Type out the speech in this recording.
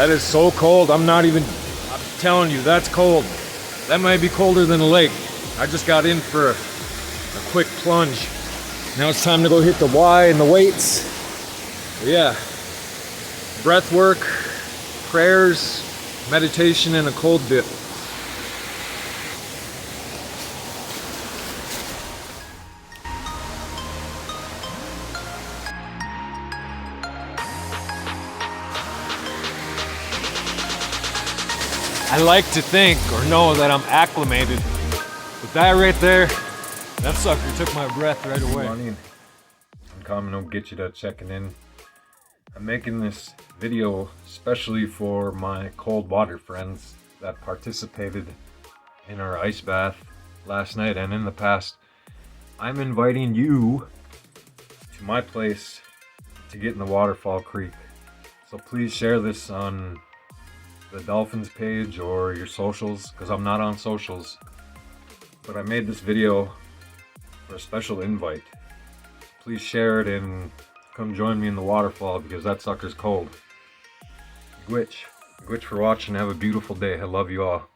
That is so cold. I'm telling you, that's cold. That might be colder than a lake. I just got in for a quick plunge. Now it's time to go hit the Y and the weights. But yeah, breath work, prayers, meditation, and a cold dip. I like to think or know that I'm acclimated, but that right there, that sucker took my breath right away. I'm coming to get you to checking in. I'm making this video especially for my cold water friends that participated in our ice bath last night and in the past. I'm inviting you to my place to get in the Waterfall Creek. So please share this on the Dolphins page or your socials, because I'm not on socials. But I made this video for a special invite. Please share it and come join me in the waterfall, because that sucker's cold. Gwitch for watching. Have a beautiful day. I love you all.